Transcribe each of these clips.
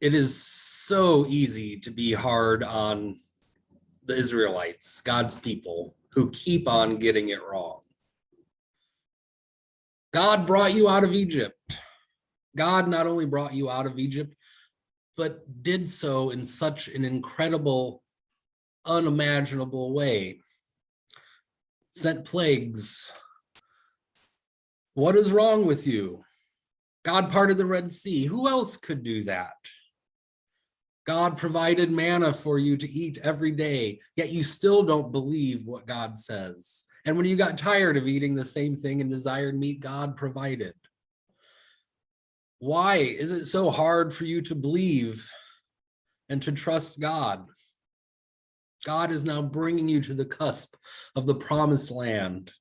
It is so easy to be hard on the Israelites, God's people, who keep on getting it wrong. God brought you out of Egypt. God not only brought you out of Egypt, but did so in such an incredible, unimaginable way. Sent plagues. What is wrong with you? God parted the Red Sea. Who else could do that? God provided manna for you to eat every day, yet you still don't believe what God says. And when you got tired of eating the same thing and desired meat, God provided. Why is it so hard for you to believe and to trust God? God is now bringing you to the cusp of the promised land.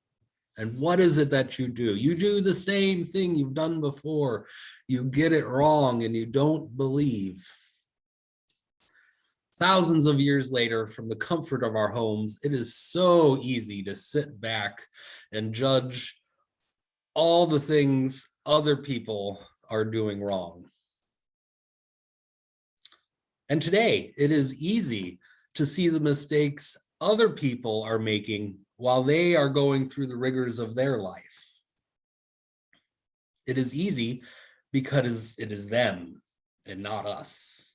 And what is it that you do? You do the same thing you've done before. You get it wrong and you don't believe. Thousands of years later, from the comfort of our homes, it is so easy to sit back and judge all the things other people are doing wrong. And today, it is easy to see the mistakes other people are making while they are going through the rigors of their life. It is easy because it is them and not us.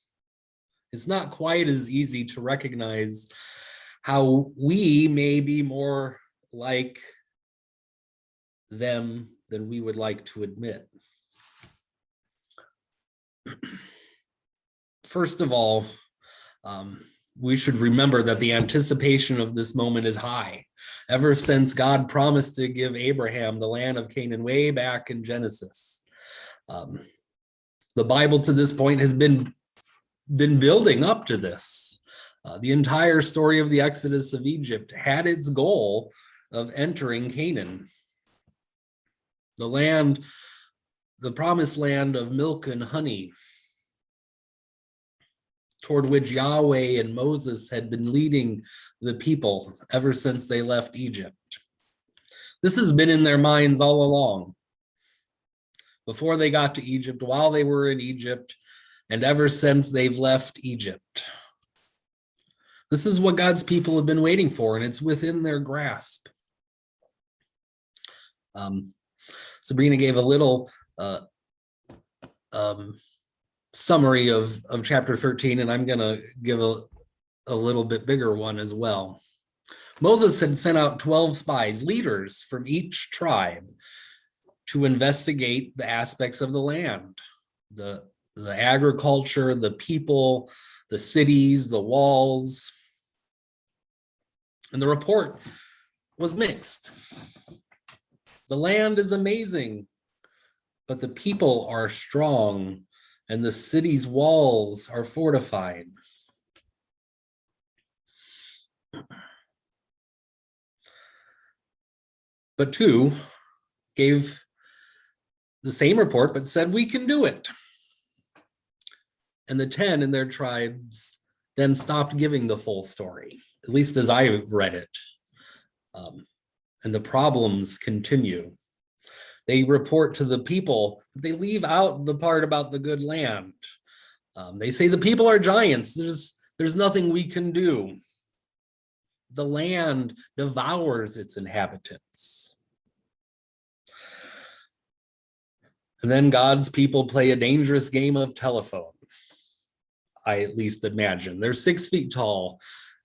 It's not quite as easy to recognize how we may be more like them than we would like to admit. First of all, we should remember that the anticipation of this moment is high. Ever since God promised to give Abraham the land of Canaan way back in Genesis. The Bible to this point has been building up to this. The entire story of the Exodus of Egypt had its goal of entering Canaan. The land, the promised land of milk and honey, toward which Yahweh and Moses had been leading the people ever since they left Egypt. This has been in their minds all along. Before they got to Egypt, while they were in Egypt, and ever since they've left Egypt. This is what God's people have been waiting for, and it's within their grasp. Sabrina gave a little summary of chapter 13, and I'm going to give a little bit bigger one as well. Moses had sent out 12 spies, leaders from each tribe, to investigate the aspects of the land, the agriculture, the people, the cities, the walls. And the report was mixed. The land is amazing, but the people are strong, and the city's walls are fortified. But two gave the same report, but said, we can do it. And the 10 in their tribes then stopped giving the full story, at least as I've read it. And the problems continue. They report to the people, but they leave out the part about the good land. They say the people are giants. There's nothing we can do. The land devours its inhabitants. And then God's people play a dangerous game of telephone. I at least imagine. They're 6 feet tall,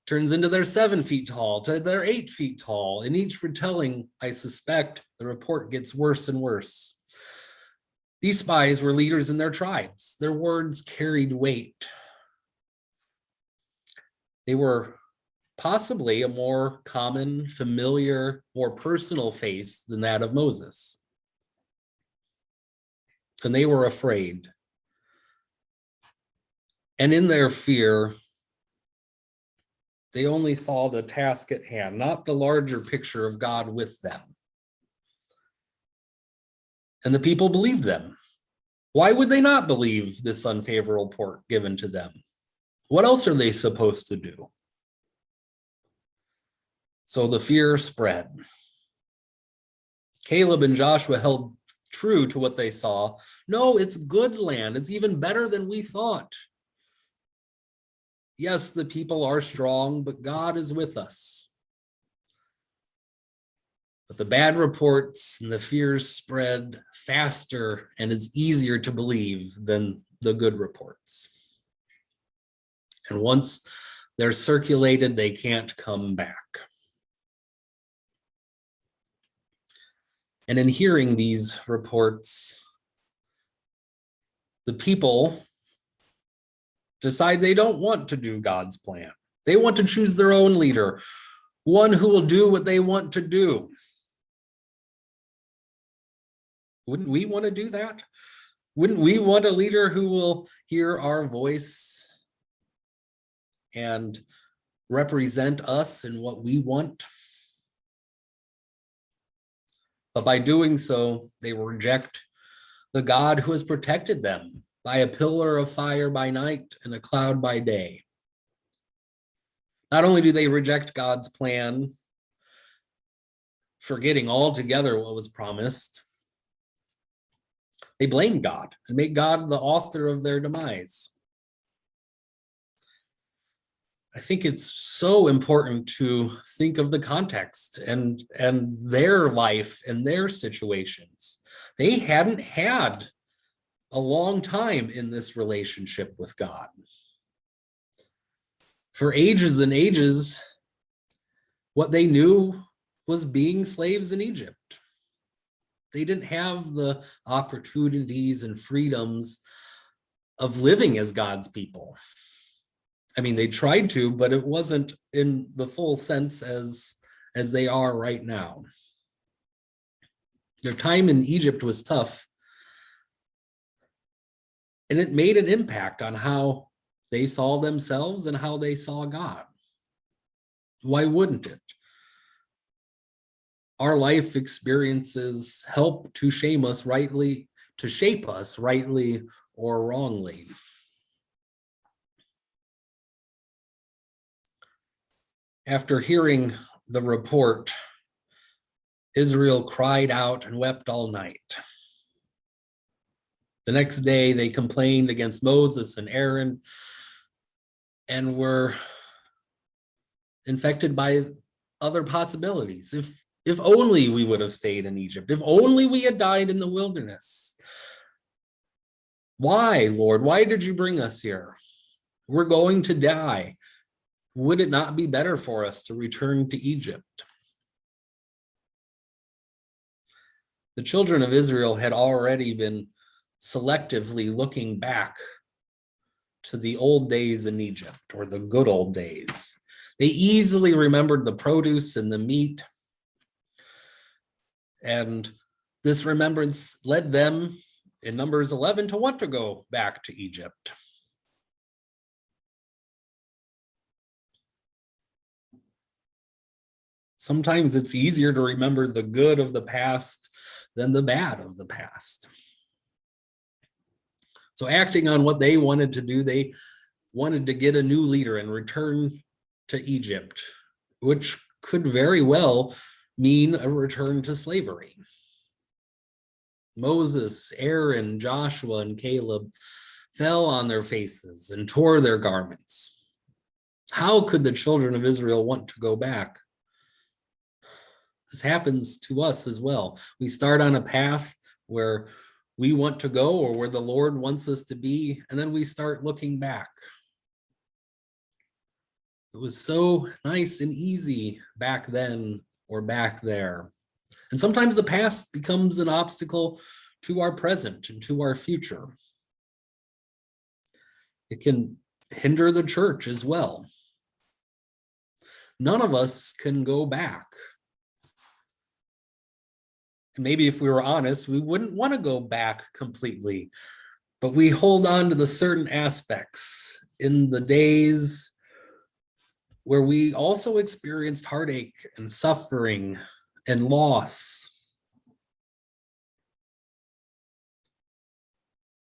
turns into they're 7 feet tall, to they're 8 feet tall. In each retelling, I suspect the report gets worse and worse. These spies were leaders in their tribes. Their words carried weight. They were possibly a more common, familiar, more personal face than that of Moses. And they were afraid. And in their fear, they only saw the task at hand, not the larger picture of God with them. And the people believed them. Why would they not believe this unfavorable report given to them? What else are they supposed to do? So the fear spread. Caleb and Joshua held true to what they saw. No, it's good land. It's even better than we thought. Yes, the people are strong, but God is with us. But the bad reports and the fears spread faster and is easier to believe than the good reports. And once they're circulated, they can't come back. And in hearing these reports, the people decide they don't want to do God's plan. They want to choose their own leader, one who will do what they want to do. Wouldn't we want to do that? Wouldn't we want a leader who will hear our voice and represent us in what we want? But by doing so, they reject the God who has protected them by a pillar of fire by night and a cloud by day. Not only do they reject God's plan, forgetting altogether what was promised, they blame God and make God the author of their demise. I think it's so important to think of the context and their life and their situations. They hadn't had a long time in this relationship with God. For ages and ages, what they knew was being slaves in Egypt. They didn't have the opportunities and freedoms of living as God's people. I mean, they tried to, but it wasn't in the full sense as they are right now. Their time in Egypt was tough, and it made an impact on how they saw themselves and how they saw God. Why wouldn't it? Our life experiences help to shape us rightly or wrongly. After hearing the report, Israel cried out and wept all night. The next day, they complained against Moses and Aaron and were infected by other possibilities. If only we would have stayed in Egypt. If only we had died in the wilderness. Why, Lord? Why did you bring us here? We're going to die. Would it not be better for us to return to Egypt? The children of Israel had already been selectively looking back to the old days in Egypt, or the good old days. They easily remembered the produce and the meat. And this remembrance led them in Numbers 11 to want to go back to Egypt. Sometimes it's easier to remember the good of the past than the bad of the past. So acting on what they wanted to do, they wanted to get a new leader and return to Egypt, which could very well mean a return to slavery. Moses, Aaron, Joshua, and Caleb fell on their faces and tore their garments. How could the children of Israel want to go back? This happens to us as well. We start on a path where we want to go or where the Lord wants us to be, and then we start looking back. It was so nice and easy back then or back there. And sometimes the past becomes an obstacle to our present and to our future. It can hinder the church as well. None of us can go back. And maybe if we were honest, we wouldn't want to go back completely, but we hold on to the certain aspects in the days where we also experienced heartache and suffering and loss.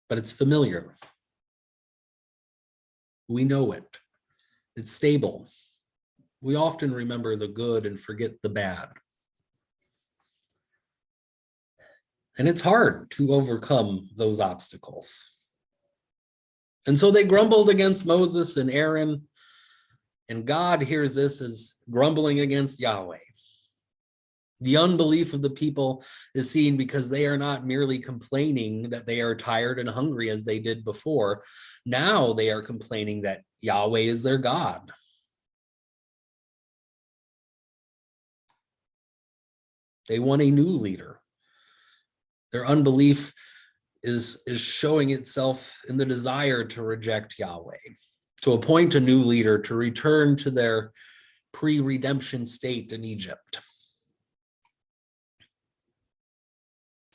But it's familiar. We know it. It's stable. We often remember the good and forget the bad. And it's hard to overcome those obstacles. And so they grumbled against Moses and Aaron, And God hears this as grumbling against Yahweh. The unbelief of the people is seen because they are not merely complaining that they are tired and hungry as they did before. Now they are complaining that Yahweh is their God. They want a new leader. Their unbelief is showing itself in the desire to reject Yahweh, to appoint a new leader, to return to their pre-redemption state in Egypt.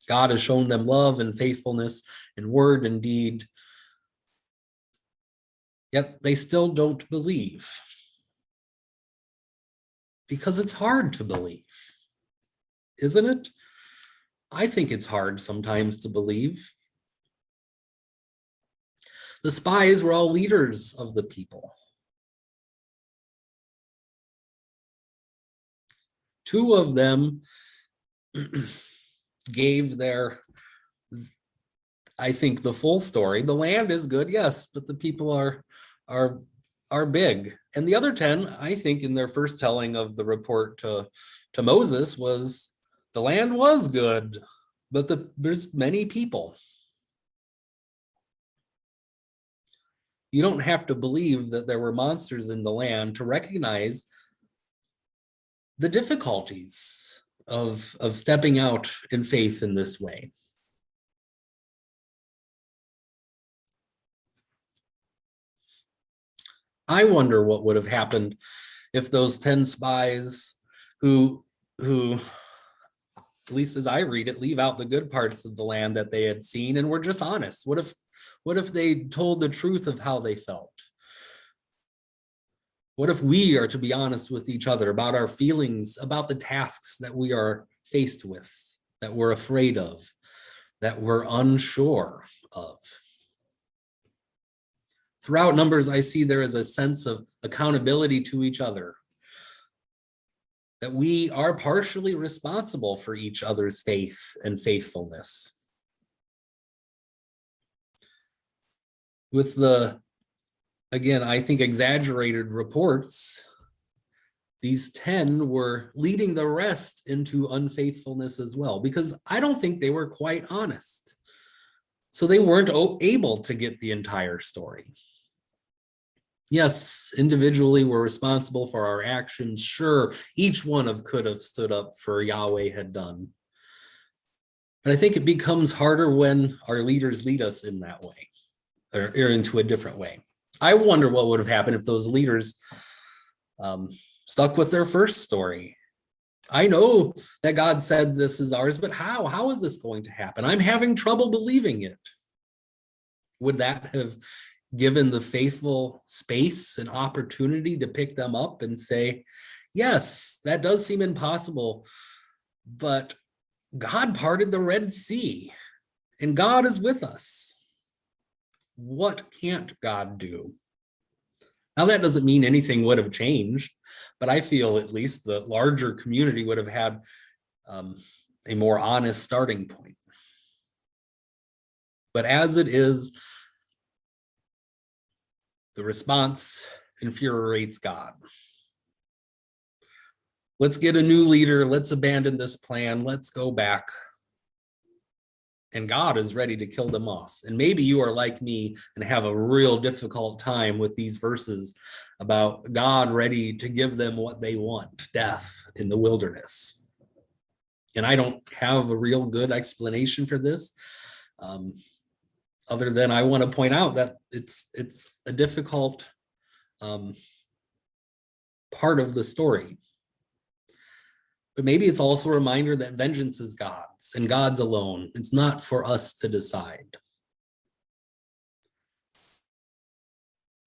God has shown them love and faithfulness in word and deed, yet they still don't believe. Because it's hard to believe, isn't it? I think it's hard sometimes to believe. The spies were all leaders of the people. Two of them gave their, I think, the full story. The land is good, yes, but the people are big. And the other 10, I think, in their first telling of the report to Moses was the land was good, but there's many people. You don't have to believe that there were monsters in the land to recognize the difficulties of stepping out in faith in this way. I wonder what would have happened if those 10 spies who at least as I read it, leave out the good parts of the land that they had seen and were just honest. What if they told the truth of how they felt? What if we are to be honest with each other about our feelings, about the tasks that we are faced with, that we're afraid of, that we're unsure of? Throughout Numbers, I see there is a sense of accountability to each other, that we are partially responsible for each other's faith and faithfulness. With the, again, I think exaggerated reports, these 10 were leading the rest into unfaithfulness as well, because I don't think they were quite honest. So they weren't able to get the entire story. Yes, individually we're responsible for our actions. Sure, each one could have stood up for Yahweh had done. But I think it becomes harder when our leaders lead us in that way, or into a different way. I wonder what would have happened if those leaders stuck with their first story. I know that God said this is ours, but how? How is this going to happen? I'm having trouble believing it. Would that have given the faithful space and opportunity to pick them up and say, yes, that does seem impossible, but God parted the Red Sea and God is with us. What can't God do? Now, that doesn't mean anything would have changed, but I feel at least the larger community would have had a more honest starting point. But as it is, the response infuriates God. Let's get a new leader. Let's abandon this plan. Let's go back. And God is ready to kill them off. And maybe you are like me and have a real difficult time with these verses about God ready to give them what they want, death in the wilderness. And I don't have a real good explanation for this, other than I want to point out that it's a difficult part of the story. But maybe it's also a reminder that vengeance is God's and God's alone. It's not for us to decide.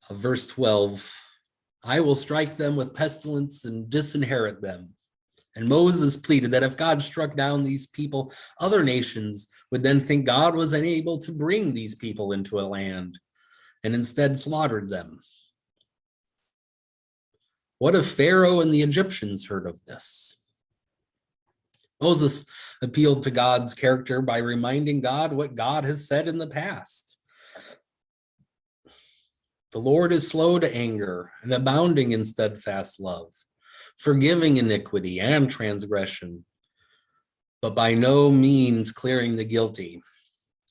Verse 12, I will strike them with pestilence and disinherit them. And Moses pleaded that if God struck down these people, other nations would then think God was unable to bring these people into a land and instead slaughtered them. What if Pharaoh and the Egyptians heard of this? Moses appealed to God's character by reminding God what God has said in the past. The Lord is slow to anger and abounding in steadfast love, forgiving iniquity and transgression, but by no means clearing the guilty,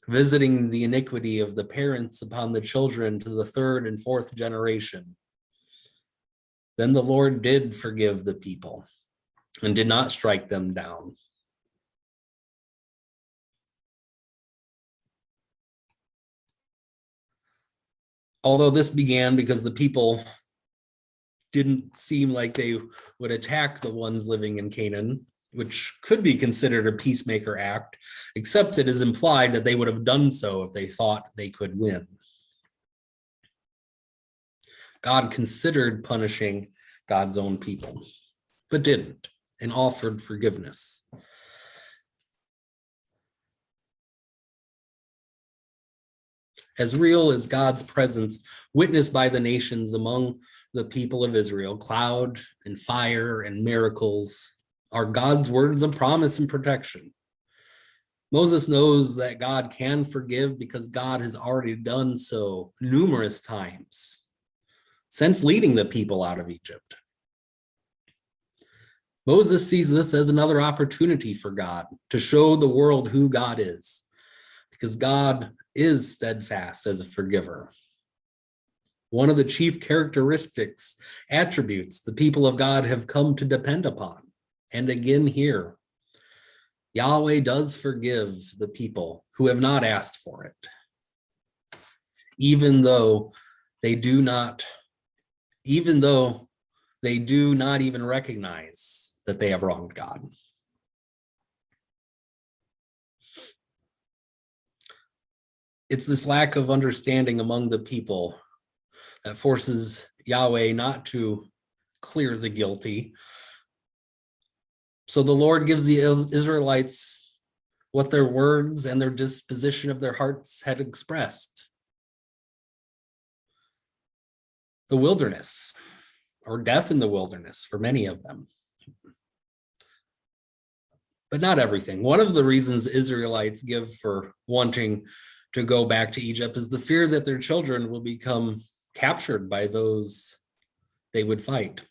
visiting the iniquity of the parents upon the children to the third and fourth generation. Then the Lord did forgive the people and did not strike them down. Although this began because the people didn't seem like they would attack the ones living in Canaan, which could be considered a peacemaker act, except it is implied that they would have done so if they thought they could win. God considered punishing God's own people, but didn't, and offered forgiveness. As real as God's presence witnessed by the nations among the people of Israel, cloud and fire and miracles are God's words of promise and protection. Moses knows that God can forgive because God has already done so numerous times since leading the people out of Egypt. Moses sees this as another opportunity for God to show the world who God is, because God is steadfast as a forgiver. One of the chief characteristics, attributes the people of God have come to depend upon. And again here, Yahweh does forgive the people who have not asked for it, even though they do not even recognize that they have wronged God. It's this lack of understanding among the people that forces Yahweh not to clear the guilty. So the Lord gives the Israelites what their words and their disposition of their hearts had expressed. The wilderness, or death in the wilderness for many of them. But not everything. One of the reasons Israelites give for wanting to go back to Egypt is the fear that their children will become captured by those they would fight.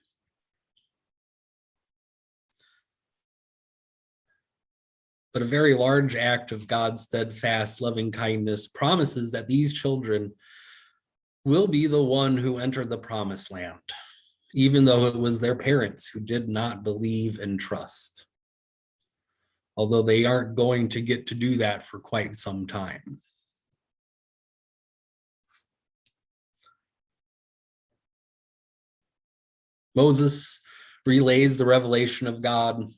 But a very large act of God's steadfast loving kindness promises that these children will be the one who enter the promised land, even though it was their parents who did not believe and trust. Although they aren't going to get to do that for quite some time. Moses relays the revelation of God.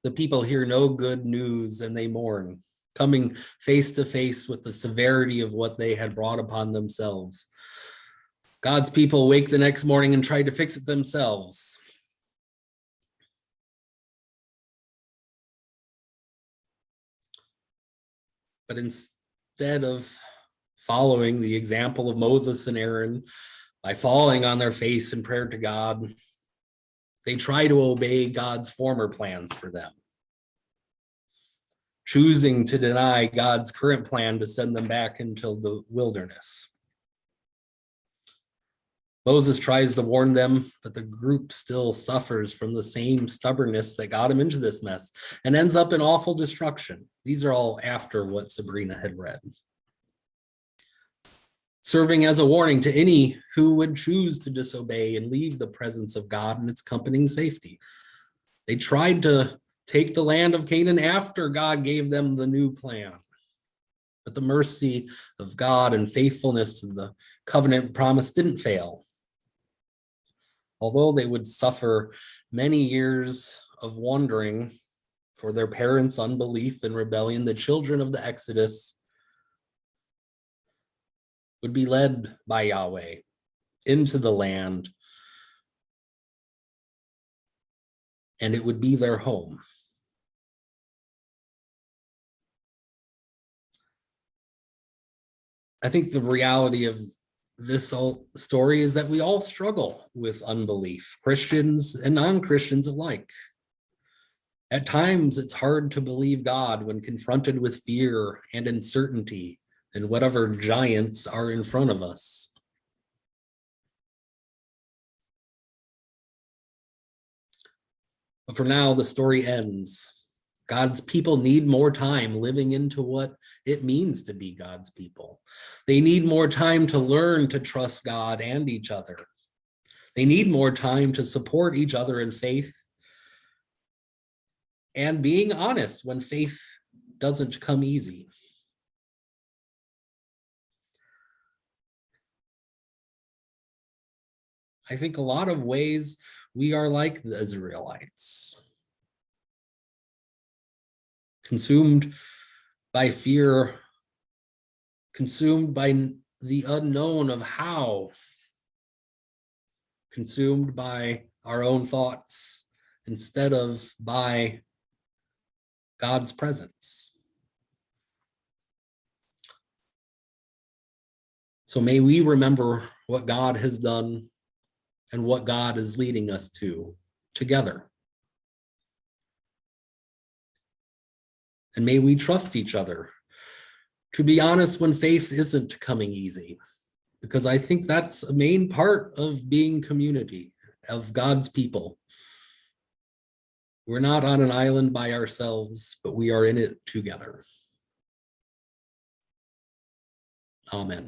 The people hear no good news and they mourn, coming face to face with the severity of what they had brought upon themselves. God's people wake the next morning and try to fix it themselves. But instead of following the example of Moses and Aaron by falling on their face in prayer to God, they try to obey God's former plans for them, choosing to deny God's current plan to send them back into the wilderness. Moses tries to warn them, but the group still suffers from the same stubbornness that got him into this mess and ends up in awful destruction. These are all after what Sabrina had read. Serving as a warning to any who would choose to disobey and leave the presence of God and its accompanying safety. They tried to take the land of Canaan after God gave them the new plan. But the mercy of God and faithfulness to the covenant promise didn't fail. Although they would suffer many years of wandering for their parents' unbelief and rebellion, the children of the Exodus would be led by Yahweh into the land, and it would be their home. I think the reality of this story is that we all struggle with unbelief, Christians and non-Christians alike. At times, it's hard to believe God when confronted with fear and uncertainty and whatever giants are in front of us. But for now, the story ends. God's people need more time living into what it means to be God's people. They need more time to learn to trust God and each other. They need more time to support each other in faith and being honest when faith doesn't come easy. I think a lot of ways we are like the Israelites, consumed by fear, consumed by the unknown of how, consumed by our own thoughts instead of by God's presence. So may we remember what God has done and what God is leading us to together. And may we trust each other to be honest when faith isn't coming easy, because I think that's a main part of being community, of God's people. We're not on an island by ourselves, but we are in it together. Amen.